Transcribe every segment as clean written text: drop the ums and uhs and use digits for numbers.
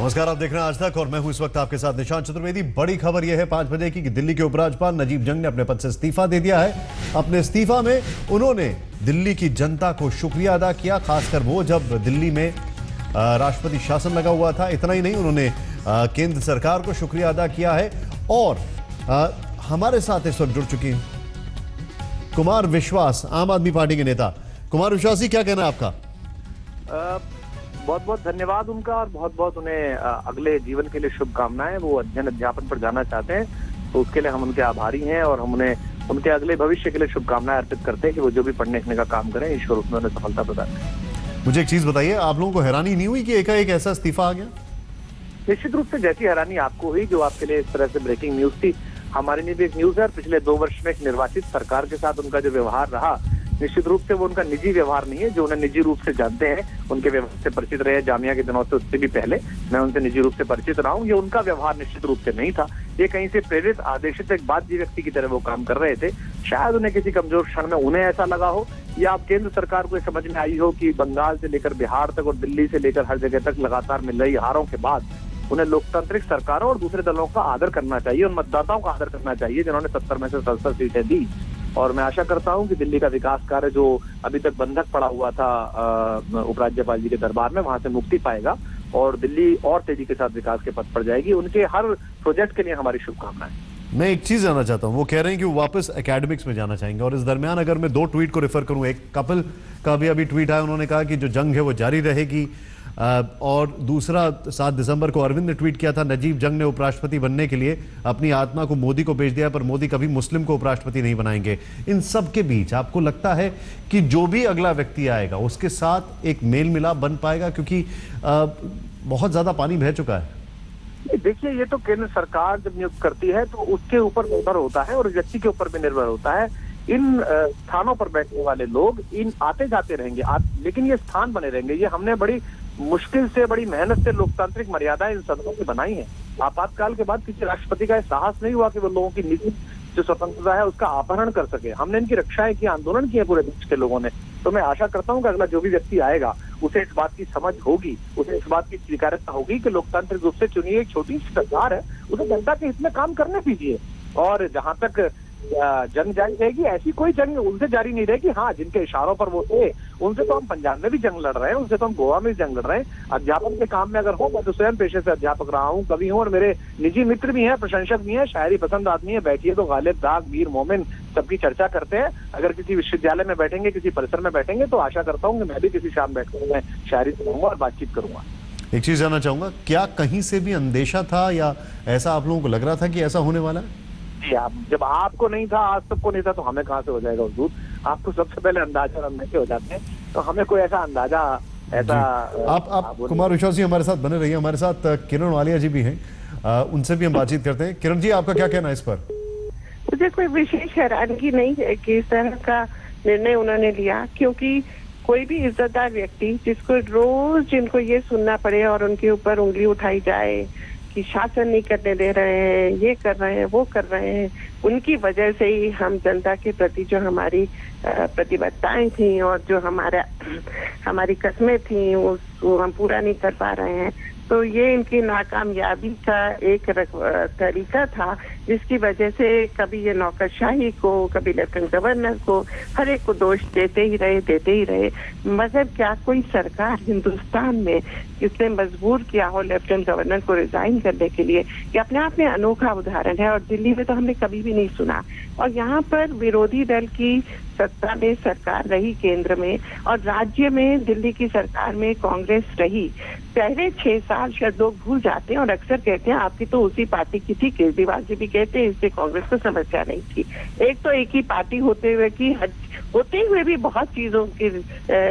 नमस्कार, आप देख रहे हैं आज तक और मैं हूं इस वक्त आपके साथ निशांत चतुर्वेदी। बड़ी खबर यह है 5 बजे की कि दिल्ली के उपराज्यपाल नजीब जंग ने अपने पद से इस्तीफा दे दिया है। अपने इस्तीफा में उन्होंने दिल्ली की जनता को शुक्रिया अदा किया, खासकर वो जब दिल्ली में राष्ट्रपति शासन लगा हुआ था। इतना ही नहीं, उन्होंने केंद्र सरकार को शुक्रिया अदा किया है। और हमारे साथ इस वक्त जुड़ चुकी हैं कुमार विश्वास, आम आदमी पार्टी के नेता। कुमार विश्वास जी, क्या कहना है आपका? बहुत बहुत धन्यवाद उनका और बहुत बहुत उन्हें अगले जीवन के लिए शुभकामनाएं। वो अध्ययन अध्यापन पर जाना चाहते हैं, तो उसके लिए हम उनके आभारी हैं और हम उन्हें उनके अगले भविष्य के लिए शुभकामनाएं अर्पित करते हैं कि वो जो भी पढ़ने लिखने का काम करें, ईश्वर उसमें उन्हें सफलता प्रदान करें। मुझे एक चीज बताइए, आप लोगों को हैरानी नहीं हुई कि एकाएक ऐसा इस्तीफा आ गया? निश्चित रूप से जैसी हैरानी आपको हुई, जो आपके लिए इस तरह से ब्रेकिंग न्यूज थी, हमारे लिए भी एक न्यूज है। पिछले 2 वर्ष में एक निर्वाचित सरकार के साथ उनका जो व्यवहार रहा, निश्चित रूप से वो उनका निजी व्यवहार नहीं है। जो उन्हें निजी रूप से जानते हैं, उनके व्यवहार से परिचित रहे जामिया के दिनों से, उससे भी पहले मैं उनसे निजी रूप से परिचित रहा हूँ। ये उनका व्यवहार निश्चित रूप से नहीं था। ये कहीं से प्रेरित, आदेशित एक बातजी व्यक्ति की तरह वो काम कर रहे थे। शायद उन्हें किसी कमजोर क्षण में उन्हें ऐसा लगा हो, या अब केंद्र सरकार को समझ में आई हो कि बंगाल से लेकर बिहार तक और दिल्ली से लेकर हर जगह तक लगातार मिल रही हारों के बाद उन्हें लोकतांत्रिक सरकारों और दूसरे दलों का आदर करना चाहिए, उन मतदाताओं का आदर करना चाहिए जिन्होंने 70 में से 67 सीटें दी। और मैं आशा करता हूं कि दिल्ली का विकास कार्य जो अभी तक बंधक पड़ा हुआ था उपराज्यपाल जी के दरबार में, वहां से मुक्ति पाएगा और दिल्ली और तेजी के साथ विकास के पथ पर जाएगी। उनके हर प्रोजेक्ट के लिए हमारी शुभकामनाएं। मैं एक चीज जानना चाहता हूं, वो कह रहे हैं कि वो वापस एकेडमिक्स में जाना चाहेंगे। और इस दरमियान अगर मैं 2 ट्वीट को रेफर करूं, एक कपिल का भी अभी ट्वीट आया, उन्होंने कहा कि जो जंग है वो जारी रहेगी। और दूसरा 7 दिसंबर को अरविंद ने ट्वीट किया था, नजीब जंग ने उपराष्ट्रपति बनने के लिए अपनी आत्मा को मोदी को बेच दिया, पर मोदी कभी मुस्लिम को उपराष्ट्रपति नहीं बनाएंगे। इन सब के बीच आपको लगता है कि जो भी अगला व्यक्ति आएगा उसके साथ एक मेल मिलाप बन पाएगा? क्योंकि बहुत ज्यादा पानी बह चुका है। देखिए, ये तो केंद्र सरकार जब नियुक्त करती है तो उसके ऊपर निर्भर होता है और व्यक्ति के ऊपर भी निर्भर होता है। इन स्थानों पर बैठने वाले लोग इन आते जाते रहेंगे, लेकिन ये स्थान बने रहेंगे। ये हमने बड़ी मुश्किल से, बड़ी मेहनत से लोकतांत्रिक मर्यादाएं इन सदनों की बनाई है। आपातकाल के बाद किसी राष्ट्रपति का साहस नहीं हुआ कि वो लोगों की निजी जो स्वतंत्रता है उसका अपहरण कर सके। हमने इनकी रक्षाएं की, आंदोलन किए पूरे देश के लोगों ने। तो मैं आशा करता हूं कि अगला जो भी व्यक्ति आएगा उसे इस बात की समझ होगी, उसे इस बात की स्वीकार्यता होगी कि लोकतांत्रिक रूप से चुनी एक छोटी सी सरकार है, उसे जनता के हित में काम करने दीजिए। और जहां तक जंग जारी रहेगी, ऐसी कोई जंग उनसे जारी नहीं रहेगी। हाँ, जिनके इशारों पर वो थे, उनसे तो हम पंजाब में भी जंग लड़ रहे हैं, उनसे तो हम गोवा में भी जंग लड़ रहे हैं। अध्यापन के काम में अगर हो, मैं तो स्वयं पेशे से अध्यापक रहा हूँ, कवि हूँ और मेरे निजी मित्र भी हैं, प्रशंसक भी हैं, शायरी पसंद आदमी है। बैठिए तो गालिब, दाग, मीर, मोमिन सबकी चर्चा करते हैं। अगर किसी विश्वविद्यालय में बैठेंगे, किसी परिसर में बैठेंगे, तो आशा करता हूँ कि मैं भी किसी शाम बैठकर मैं शायरी सुनाऊंगा और बातचीत करूंगा। एक चीज जानना चाहूंगा, क्या कहीं से भी अंदेशा था या ऐसा आप लोगों को लग रहा था कि ऐसा होने वाला है? आप, जब आपको नहीं था, आज सबको नहीं था, तो हमें कहाँ से हो जाएगा हुजूर? आपको सबसे पहले अंदाजा और अंदेशे हो जाते हैं, तो हमें कोई ऐसा अंदाजा ऐसा। आप कुमार विश्वास जी हमारे साथ बने रहिए। हमारे साथ किरण वालिया जी भी हैं, उनसे भी हम बातचीत करते हैं। किरण जी, आपका क्या कहना है इस पर? मुझे कोई विशेष हैरानगी नहीं है कि इस तरह का निर्णय उन्होंने लिया, क्योंकि कोई भी इज्जतदार व्यक्ति जिसको रोज जिनको ये सुनना पड़े और उनके ऊपर उंगली उठाई जाए कि शासन नहीं करने दे रहे हैं, ये कर रहे हैं, वो कर रहे हैं, उनकी वजह से ही हम जनता के प्रति जो हमारी प्रतिबद्धताएं थी और जो हमारी कस्में थी वो हम पूरा नहीं कर पा रहे हैं। तो ये इनकी नाकामयाबी का एक तरीका था, जिसकी वजह से कभी ये नौकरशाही को, कभी लेफ्टिनेंट गवर्नर को, हर एक को दोष देते ही रहे। मगर क्या कोई सरकार हिंदुस्तान में इसने मजबूर किया हो लेफ्टिनेंट गवर्नर को रिजाइन करने के लिए? ये अपने आप में अनोखा उदाहरण है और दिल्ली में तो हमने कभी भी नहीं सुना। और यहाँ पर विरोधी दल की सत्ता में सरकार रही केंद्र में, और राज्य में दिल्ली की सरकार में कांग्रेस रही। पहले 6 साल शायद लोग भूल जाते हैं और अक्सर कहते हैं आपकी तो उसी पार्टी की थी। केजरीवाल जी भी कहते हैं इससे कांग्रेस को समस्या नहीं थी। एक तो एक ही पार्टी होते हुए भी बहुत चीजों के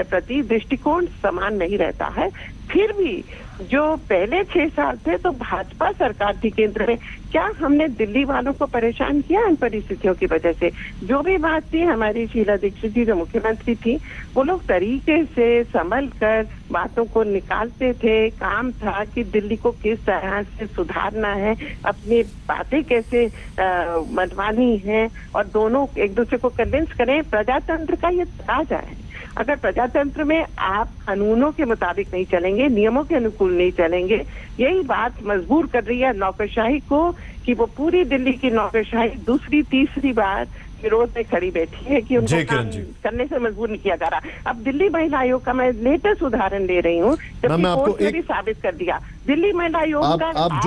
प्रति दृष्टिकोण समान नहीं रहता है। फिर भी जो पहले 6 साल थे तो भाजपा सरकार थी केंद्र में, क्या हमने दिल्ली वालों को परेशान किया इन परिस्थितियों की वजह से? जो भी बात थी, हमारी शीला दीक्षित जी जो मुख्यमंत्री थी, वो लोग तरीके से संभल कर बातों को निकालते थे। काम था कि दिल्ली को किस तरह से सुधारना है, अपनी बातें कैसे मनवानी है और दोनों एक दूसरे को कन्विंस करें। प्रजातंत्र का ये तकाजा है अगर प्रजातंत्र में आप कानूनों के मुताबिक नहीं चलेंगे, नियमों के अनुकूल नहीं चलेंगे, यही बात मजबूर कर रही है नौकरशाही को कि वो पूरी दिल्ली की नौकरशाही दूसरी तीसरी बार विरोध में खड़ी बैठी है कि उनको काम करने से मजबूर नहीं किया जा रहा। अब दिल्ली महिला आयोग का मैं लेटेस्ट उदाहरण ले रही हूँ, जबकि कोर्ट ने भी साबित कर दिया। दिल्ली महिला आयोग का आप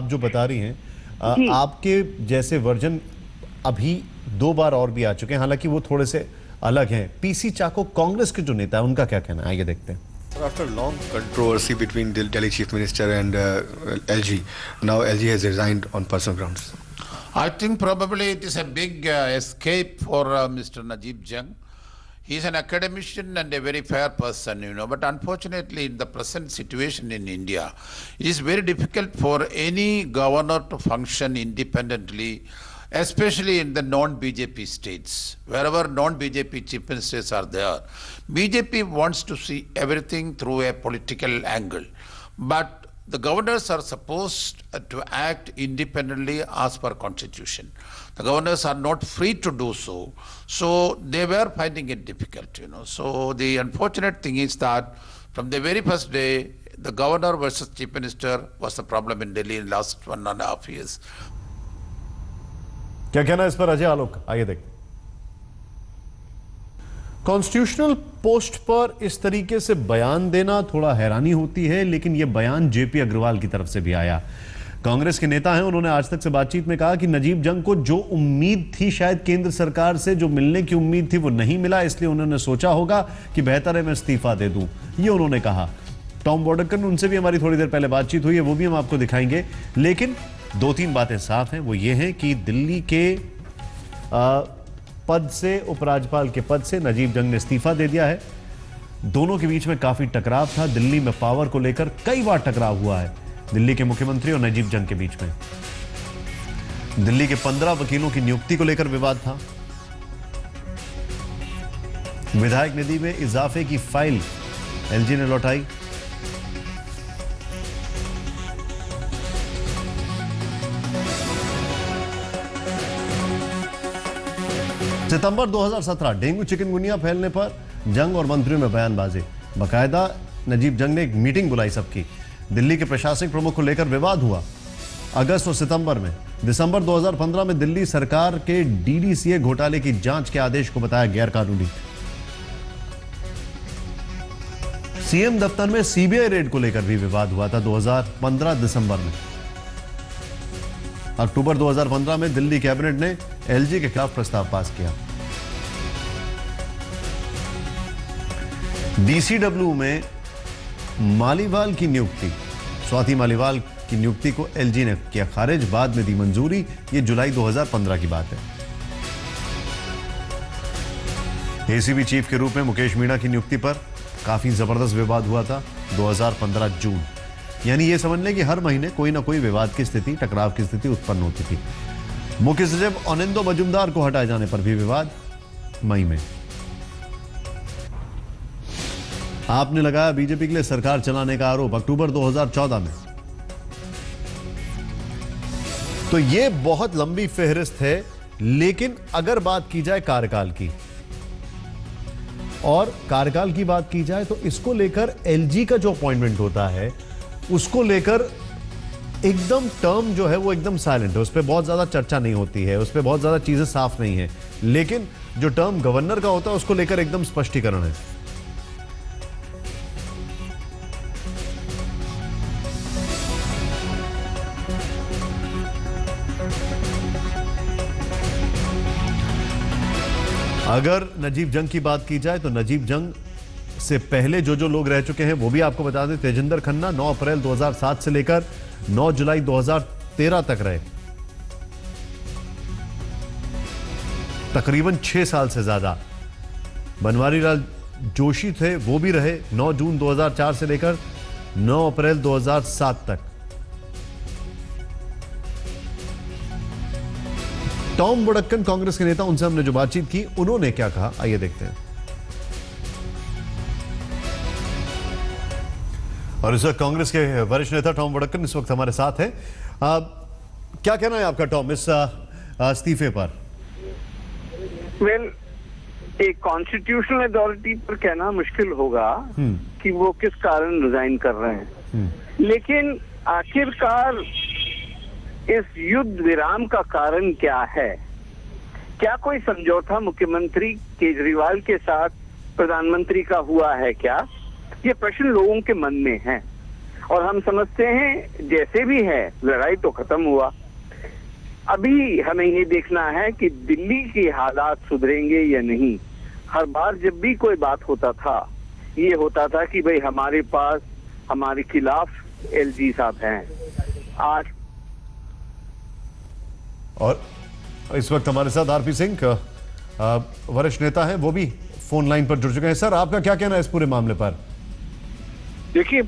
जो बता रही हैं आपके जैसे वर्जन अभी 2 बार और भी आ चुके हैं, हालांकि वो थोड़े से अलग हैं। पीसी चाको कांग्रेस के जो नेता है उनका क्या कहना है, आइए देखते हैं। After long controversy between Delhi Chief Minister and LG, now LG has resigned on personal grounds. I think probably it is a big escape for Mr. Najib Jung. He is an academician and a very fair person, but unfortunately in the present situation in India, it is very difficult for any governor to function independently, especially in the non-BJP states. Wherever non-BJP chief ministers are there, BJP wants to see everything through a political angle. But the governors are supposed to act independently as per constitution. The governors are not free to do so. So they were finding it difficult, So the unfortunate thing is that from the very first day, the governor versus chief minister was the problem in Delhi in the last 1.5 years. क्या कहना है इस पर अजय आलोक, आइए देखें। Constitutional post पर इस तरीके से बयान देना थोड़ा हैरानी होती है, लेकिन यह बयान जेपी अग्रवाल की तरफ से भी आया। कांग्रेस के नेता हैं, उन्होंने आज तक से बातचीत में कहा कि नजीब जंग को जो उम्मीद थी शायद केंद्र सरकार से, जो मिलने की उम्मीद थी वो नहीं मिला, इसलिए उन्होंने सोचा होगा कि बेहतर है मैं इस्तीफा दे दूं, ये उन्होंने कहा। टॉम वोडक्कर, उनसे भी हमारी थोड़ी देर पहले बातचीत हुई है, वो भी हम आपको दिखाएंगे। लेकिन 2-3 बातें साफ हैं, वो ये हैं कि दिल्ली के पद से, उपराज्यपाल के पद से नजीब जंग ने इस्तीफा दे दिया है। दोनों के बीच में काफी टकराव था, दिल्ली में पावर को लेकर कई बार टकराव हुआ है दिल्ली के मुख्यमंत्री और नजीब जंग के बीच में। दिल्ली के 15 वकीलों की नियुक्ति को लेकर विवाद था। विधायक निधि में इजाफे की फाइल एलजी ने लौटाई। सितंबर 2017 डेंगू चिकनगुनिया फैलने पर जंग और मंत्रियों में बयानबाजी। बाकायदा नजीब जंग ने एक मीटिंग बुलाई सबकी। दिल्ली के प्रशासनिक प्रमुख को लेकर विवाद हुआ अगस्त और सितंबर में। दिसंबर 2015 में दिल्ली सरकार के डीडीसीए घोटाले की जांच के आदेश को बताया गैरकानूनी। सीएम दफ्तर में सीबीआई रेड को लेकर भी विवाद हुआ था 2015 दिसंबर में। अक्टूबर 2015 में दिल्ली कैबिनेट ने एलजी के खिलाफ प्रस्ताव पास किया। डीसीडब्ल्यू में मालीवाल की नियुक्ति, स्वाति मालीवाल की नियुक्ति को एलजी ने किया खारिज, बाद में दी मंजूरी। यह जुलाई 2015 की बात है। एसीबी चीफ के रूप में मुकेश मीणा की नियुक्ति पर काफी जबरदस्त विवाद हुआ था 2015 जून। यानी यह समझ लें कि हर महीने कोई ना कोई विवाद की स्थिति, टकराव की स्थिति उत्पन्न होती थी। मुख्य सचिव अनिंदो मजुमदार को हटाए जाने पर भी विवाद मई में। आपने लगाया बीजेपी के लिए सरकार चलाने का आरोप अक्टूबर 2014 में। तो यह बहुत लंबी फेहरिस्त है, लेकिन अगर बात की जाए कार्यकाल की, और कार्यकाल की बात की जाए तो इसको लेकर एलजी का जो अपॉइंटमेंट होता है उसको लेकर एकदम टर्म जो है वो एकदम साइलेंट है, उस पर बहुत ज्यादा चर्चा नहीं होती है, उस पर बहुत ज्यादा चीजें साफ नहीं है। लेकिन जो टर्म गवर्नर का होता है उसको लेकर एकदम स्पष्टीकरण है। अगर नजीब जंग की बात की जाए तो नजीब जंग से पहले जो जो लोग रह चुके हैं वो भी आपको बता दें। तेजिंदर खन्ना 9 अप्रैल 2007 से लेकर 9 जुलाई 2013 तक रहे, तकरीबन 6 साल से ज्यादा। बनवारी लाल जोशी थे, वो भी रहे 9 जून 2004 से लेकर 9 अप्रैल 2007 तक। टॉम वोडक्कर कांग्रेस के नेता, उनसे हमने जो बातचीत की, उन्होंने क्या कहा आइए देखते हैं। और इस वक्त कांग्रेस के वरिष्ठ नेता टॉम वोडक्कर इस वक्त हमारे साथ हैं। क्या कहना है आपका टॉम इस इस्तीफे पर? वेल, एक कॉन्स्टिट्यूशनल अथॉरिटी पर कहना मुश्किल होगा कि वो किस कारण रिजाइन कर रहे हैं, लेकिन आखिरकार इस युद्ध विराम का कारण क्या है? क्या कोई समझौता मुख्यमंत्री केजरीवाल के साथ प्रधानमंत्री का हुआ है क्या? ये प्रश्न लोगों के मन में है और हम समझते हैं जैसे भी है लड़ाई तो खत्म हुआ। अभी हमें ये देखना है कि दिल्ली के हालात सुधरेंगे या नहीं। हर बार जब भी कोई बात होता था ये होता था कि भाई हमारे पास हमारे खिलाफ एलजी साहब हैं। आज और इस वक्त हमारे साथ आरपी सिंह वरिष्ठ नेता हैं, वो भी फोन लाइन पर जुड़ चुके हैं। सर, आपका क्या कहना है इस पूरे मामले पर? देखिए,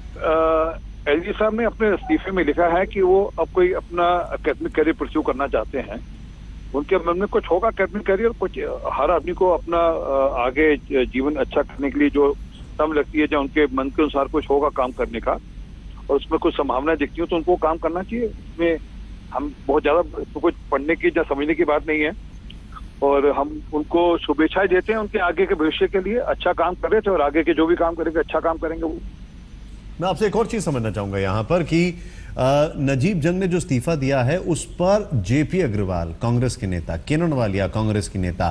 एलजी साहब ने अपने इस्तीफे में लिखा है कि वो अब कोई अपना अकेडमिक करियर परस्यू करना चाहते हैं। उनके मन में कुछ होगा अकेडमिक करियर, कुछ हर आदमी को अपना आगे जीवन अच्छा करने के लिए जो समय लगती है, जो उनके मन के अनुसार कुछ होगा काम करने का और उसमें कुछ संभावना दिखती हो तो उनको काम करना चाहिए। इसमें हम बहुत ज्यादा तो कुछ पढ़ने की या समझने की बात नहीं है और हम उनको शुभेच्छाएं देते हैं उनके आगे के भविष्य के लिए। अच्छा काम कर रहे थे और आगे के जो भी काम करेंगे अच्छा काम करेंगे वो। मैं आपसे एक और चीज समझना चाहूंगा यहां पर कि नजीब जंग ने जो इस्तीफा दिया है उस पर जेपी अग्रवाल कांग्रेस के नेता, किरण वालिया कांग्रेस की नेता,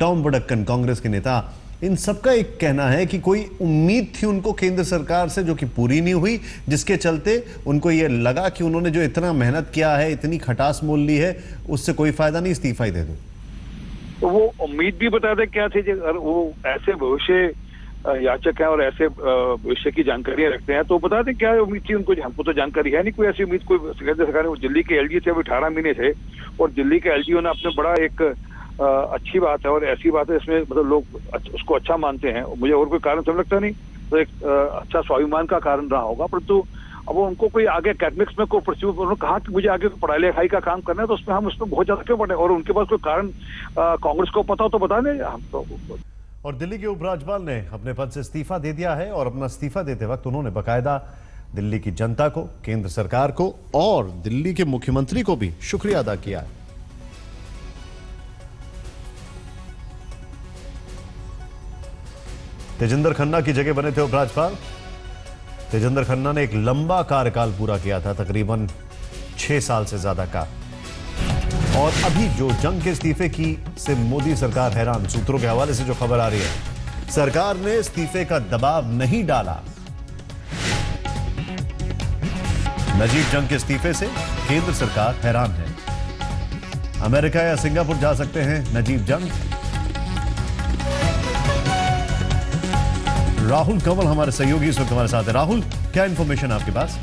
टॉम वडक्कन कांग्रेस के नेता, इन सबका एक कहना है कि कोई उम्मीद थी उनको केंद्र सरकार से जो कि पूरी नहीं हुई, जिसके चलते उनको ये लगा कि उन्होंने जो इतना मेहनत किया है, इतनी खटास मोल ली है, उससे कोई फायदा नहीं, इस्तीफा ही दे दो। तो वो उम्मीद भी बता दे क्या थी। अगर वो ऐसे भविष्य याचक हैं और ऐसे भविष्य की जानकारियां रखते हैं तो बता दें क्या उम्मीद थी उनको। हमको तो जानकारी है नहीं कोई ऐसी उम्मीद। कोई केंद्र सरकार ने दिल्ली के एलजी थे, अभी 18 महीने थे और दिल्ली के एलजीओ ने अपने बड़ा एक अच्छी बात है और ऐसी बात है इसमें मतलब लोग उसको अच्छा मानते हैं। मुझे और कोई कारण समझ लगता नहीं, तो एक अच्छा स्वाभिमान का कारण रहा होगा। परंतु अब वो उनको कोई आगे एकेडमिक्स में कोई परस्यू, उन्होंने कहा कि मुझे आगे पढ़ाई लिखाई का काम करना है तो उसमें हम उसमें बहुत ज्यादा क्यों पढ़े और उनके पास कोई कारण कांग्रेस को पता हो तो बता दें हम तो। और दिल्ली के उपराज्यपाल ने अपने पद से इस्तीफा दे दिया है और अपना इस्तीफा देते वक्त उन्होंने बकायदा दिल्ली की जनता को, केंद्र सरकार को और दिल्ली के मुख्यमंत्री को भी शुक्रिया अदा किया है। तेजिंदर खन्ना की जगह बने थे उपराज्यपाल। तेजिंदर खन्ना ने एक लंबा कार्यकाल पूरा किया था, तकरीबन 6 साल से ज्यादा का। और अभी जो जंग के इस्तीफे की से मोदी सरकार हैरान। सूत्रों के हवाले से जो खबर आ रही है, सरकार ने इस्तीफे का दबाव नहीं डाला। नजीब जंग के इस्तीफे से केंद्र सरकार हैरान है। अमेरिका या सिंगापुर जा सकते हैं नजीब जंग। राहुल कंवल हमारे सहयोगी इस वक्त हमारे साथ है। राहुल, क्या इंफॉर्मेशन आपके पास?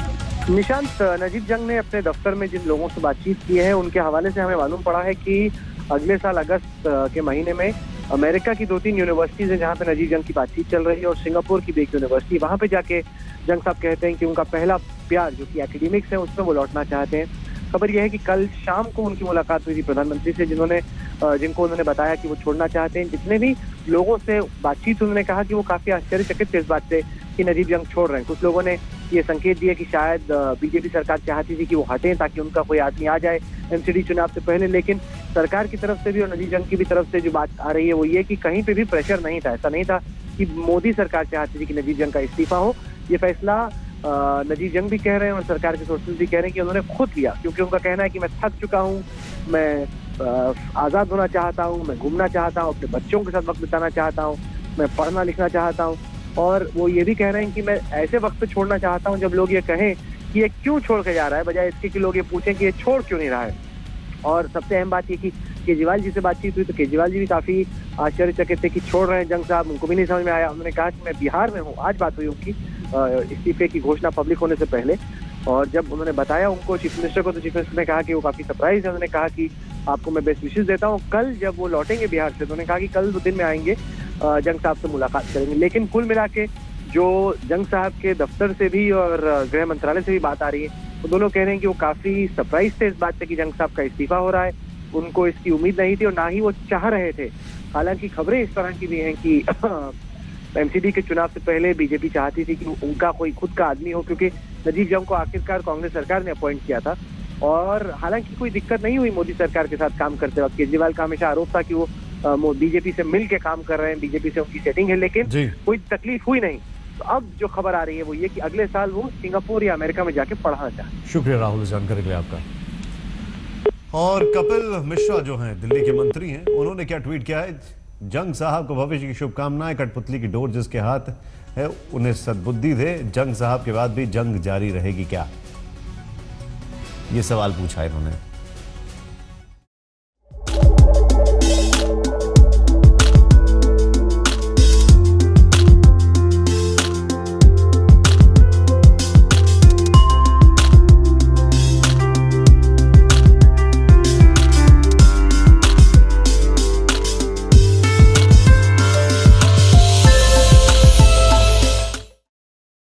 निशांत, नजीब जंग ने अपने दफ्तर में जिन लोगों से बातचीत की है उनके हवाले से हमें मालूम पड़ा है कि अगले साल अगस्त के महीने में अमेरिका की 2-3 यूनिवर्सिटीज है जहां पे नजीब जंग की बातचीत चल रही है और सिंगापुर की भी एक यूनिवर्सिटी, वहां पे जाके जंग साहब कहते हैं कि उनका पहला प्यार जो कि एकेडमिक्स है उसमें वो लौटना चाहते हैं। खबर यह है कि कल शाम को उनकी मुलाकात हुई थी प्रधानमंत्री से, जिनको उन्होंने बताया कि वो छोड़ना चाहते हैं। जितने भी लोगों से बातचीत उन्होंने कहा कि वो काफी आश्चर्यचकित थे इस बात से कि नजीब जंग छोड़ रहे हैं। कुछ लोगों ने ये संकेत दिया कि शायद बीजेपी सरकार चाहती थी कि वो हटें ताकि उनका कोई आदमी आ जाए एमसीडी चुनाव से पहले, लेकिन सरकार की तरफ से भी और नजीब जंग की भी तरफ से जो बात आ रही है वो ये कि कहीं पे भी प्रेशर नहीं था। ऐसा नहीं था कि मोदी सरकार चाहती थी कि नजीब जंग का इस्तीफा हो। ये फैसला नजीब जंग भी कह रहे हैं और सरकार के सोर्सेज भी कह रहे हैं कि उन्होंने खुद लिया, क्योंकि उनका कहना है कि मैं थक चुका हूँ, मैं आज़ाद होना चाहता हूँ, मैं घूमना चाहता हूँ, अपने बच्चों के साथ वक्त बिताना चाहता हूँ, मैं पढ़ना लिखना चाहता हूँ। और वो ये भी कह रहे हैं कि मैं ऐसे वक्त पे छोड़ना चाहता हूँ जब लोग ये कहें कि ये क्यों छोड़ के जा रहा है, बजाय इसके कि लोग ये पूछें कि ये छोड़ क्यों नहीं रहा है। और सबसे अहम बात ये कि केजरीवाल जी से बातचीत हुई तो केजरीवाल जी भी काफी आश्चर्यचकित थे कि छोड़ रहे हैं जंग साहब, उनको भी नहीं समझ में आया। उन्होंने कहा कि मैं बिहार में हूँ, आज बात हुई उनकी इस्तीफे की घोषणा पब्लिक होने से पहले, और जब उन्होंने बताया उनको चीफ मिनिस्टर को तो चीफ मिनिस्टर ने कहा कि वो काफी सरप्राइज है। उन्होंने कहा कि आपको मैं बेस्ट विशेष देता हूँ। कल जब वो लौटेंगे बिहार से तो उन्होंने कहा कि कल 2 दिन में आएंगे, जंग साहब से मुलाकात करेंगे। लेकिन कुल मिला के जो जंग साहब के दफ्तर से भी और गृह मंत्रालय से भी बात आ रही है, वो दोनों कह रहे हैं कि वो काफी सरप्राइज थे इस बात से कि जंग साहब का इस्तीफा हो रहा है। उनको इसकी उम्मीद नहीं थी और ना ही वो चाह रहे थे। हालांकि खबरें इस तरह की भी हैं कि एमसीडी के चुनाव से पहले बीजेपी चाहती थी कि उनका कोई खुद का आदमी हो, क्योंकि नजीब जंग को आखिरकार कांग्रेस सरकार ने अपॉइंट किया था। और हालांकि कोई दिक्कत नहीं हुई मोदी सरकार के साथ काम करते वक्त। केजरीवाल का हमेशा आरोप था कि वो बीजेपी से मिल के काम कर रहे हैं, बीजेपी से उनकी सेटिंग है, लेकिन जी। कोई तकलीफ हुई नहीं। तो अब जो खबर आ रही है वो ये कि अगले साल वो सिंगापुर या अमेरिका में जाके पढ़ना चाहते हैं। शुक्रिया राहुल इस जानकारी के लिए आपका। और कपिल मिश्रा जो हैं दिल्ली के मंत्री हैं, उन्होंने क्या ट्वीट किया है? जंग साहब को भविष्य की शुभकामनाएं। कठपुतली की डोर जिसके हाथ है उन्हें सद्बुद्धि दे। जंग साहब के बाद भी जंग जारी रहेगी क्या? ये सवाल पूछा इन्होंने।